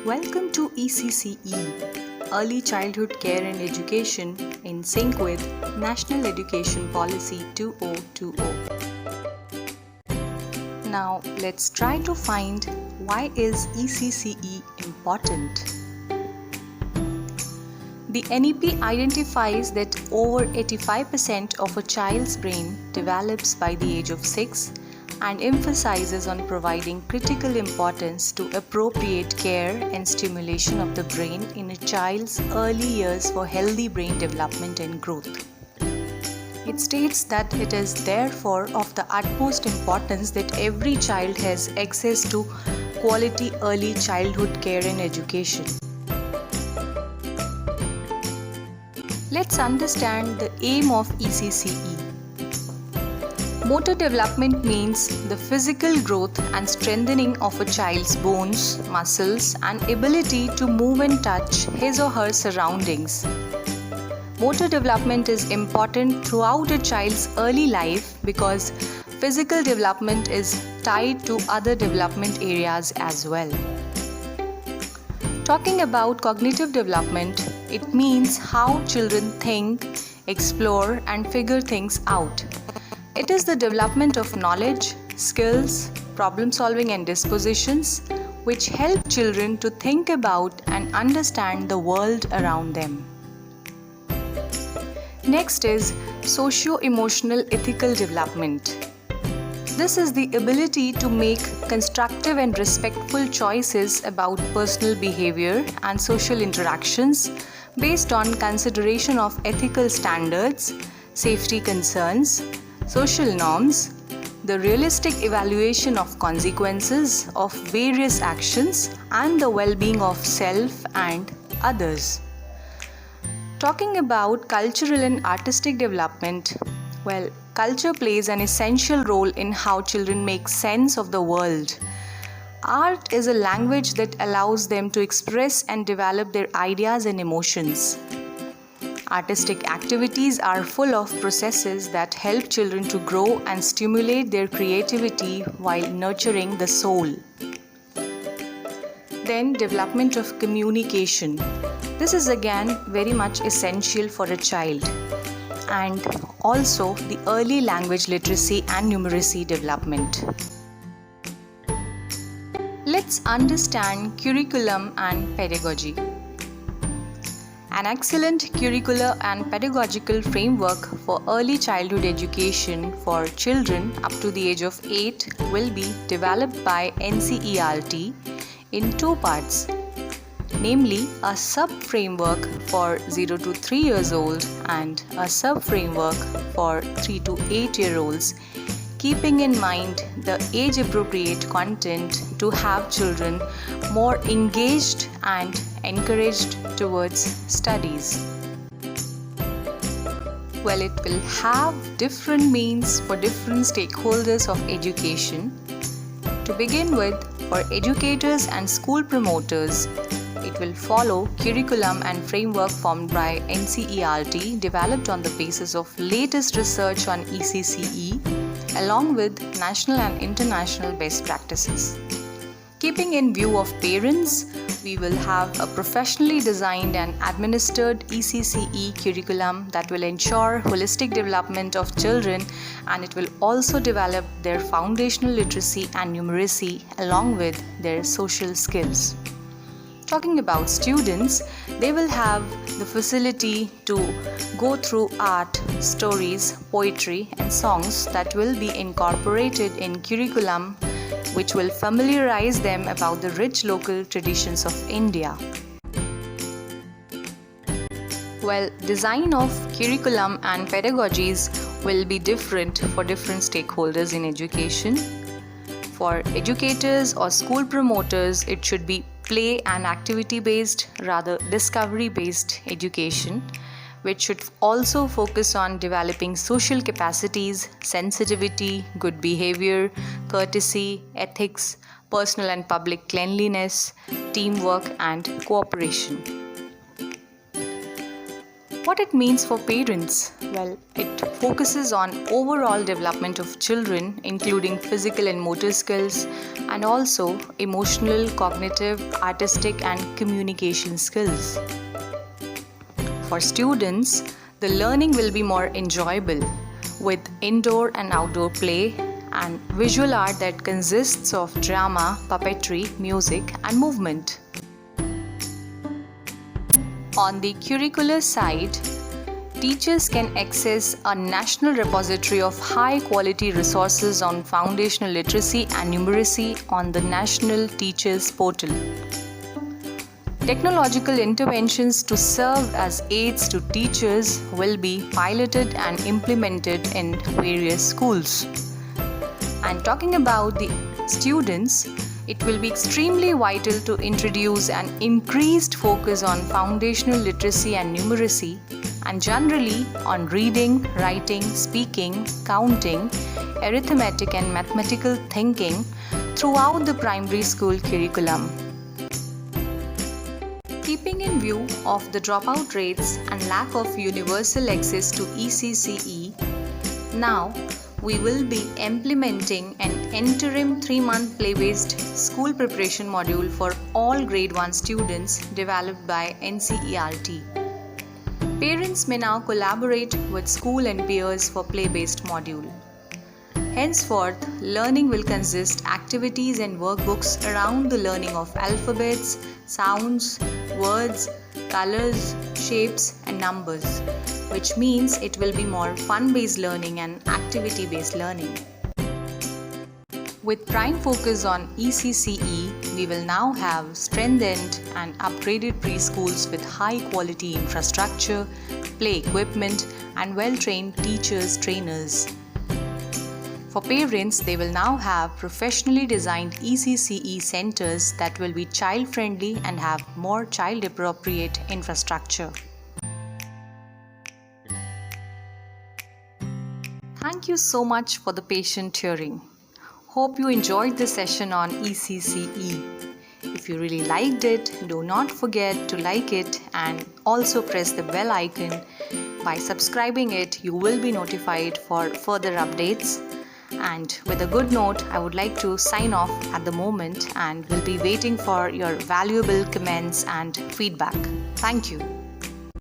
Welcome to ECCE, Early Childhood Care and Education in sync with National Education Policy 2020. Now let's try to find why is ECCE important. The NEP identifies that over 85% of a child's brain develops by the age of 6 and emphasizes on providing critical importance to appropriate care and stimulation of the brain in a child's early years for healthy brain development and growth. It states that it is therefore of the utmost importance that every child has access to quality early childhood care and education. Let's understand the aim of ECCE. Motor development means the physical growth and strengthening of a child's bones, muscles, and ability to move and touch his or her surroundings. Motor development is important throughout a child's early life because physical development is tied to other development areas as well. Talking about cognitive development, it means how children think, explore, and figure things out. It is the development of knowledge, skills, problem solving and dispositions which help children to think about and understand the world around them. Next is socio-emotional ethical development. This is the ability to make constructive and respectful choices about personal behavior and social interactions based on consideration of ethical standards, safety concerns, social norms, the realistic evaluation of consequences of various actions, and the well-being of self and others. Talking about cultural and artistic development, culture plays an essential role in how children make sense of the world. Art is a language that allows them to express and develop their ideas and emotions. Artistic activities are full of processes that help children to grow and stimulate their creativity while nurturing the soul. Then, development of communication. This is again very much essential for a child. And also the early language literacy and numeracy development. Let's understand curriculum and pedagogy. An excellent curricular and pedagogical framework for early childhood education for children up to the age of 8 will be developed by NCERT in two parts, namely a sub-framework for 0 to 3 years old and a sub-framework for 3 to 8-year-olds, keeping in mind the age-appropriate content to have children more engaged and encouraged towards studies. It will have different means for different stakeholders of education. To begin with, for educators and school promoters, it will follow curriculum and framework formed by NCERT developed on the basis of latest research on ECCE along with national and international best practices. Keeping in view of parents, we will have a professionally designed and administered ECCE curriculum that will ensure holistic development of children, and it will also develop their foundational literacy and numeracy along with their social skills. Talking about students, they will have the facility to go through art, stories, poetry and songs that will be incorporated in curriculum which will familiarize them about the rich local traditions of India. Design of curriculum and pedagogies will be different for different stakeholders in education. For educators or school promoters, it should be play and activity-based, rather discovery-based education, which should also focus on developing social capacities, sensitivity, good behavior, courtesy, ethics, personal and public cleanliness, teamwork, and cooperation. What it means for parents? It focuses on overall development of children, including physical and motor skills, and also emotional, cognitive, artistic, and communication skills. For students, the learning will be more enjoyable with indoor and outdoor play and visual art that consists of drama, puppetry, music, and movement. On the curricular side, teachers can access a national repository of high-quality resources on foundational literacy and numeracy on the National Teachers Portal. Technological interventions to serve as aids to teachers will be piloted and implemented in various schools. And talking about the students, it will be extremely vital to introduce an increased focus on foundational literacy and numeracy, and generally on reading, writing, speaking, counting, arithmetic and mathematical thinking throughout the primary school curriculum. Keeping in view of the dropout rates and lack of universal access to ECCE, now we will be implementing an interim 3-month play-based school preparation module for all grade 1 students developed by NCERT. Parents may now collaborate with school and peers for play-based module. Henceforth, learning will consist activities and workbooks around the learning of alphabets, sounds, words, colors, shapes, and numbers, which means it will be more fun-based learning and activity-based learning. With prime focus on ECCE, we will now have strengthened and upgraded preschools with high-quality infrastructure, play equipment, and well-trained teachers/trainers. For parents, they will now have professionally designed ECCE centers that will be child-friendly and have more child-appropriate infrastructure. Thank you so much for the patient hearing. Hope you enjoyed the session on ECCE. If you really liked it, do not forget to like it and also press the bell icon. By subscribing it, you will be notified for further updates. And with a good note, I would like to sign off at the moment and will be waiting for your valuable comments and feedback. Thank you.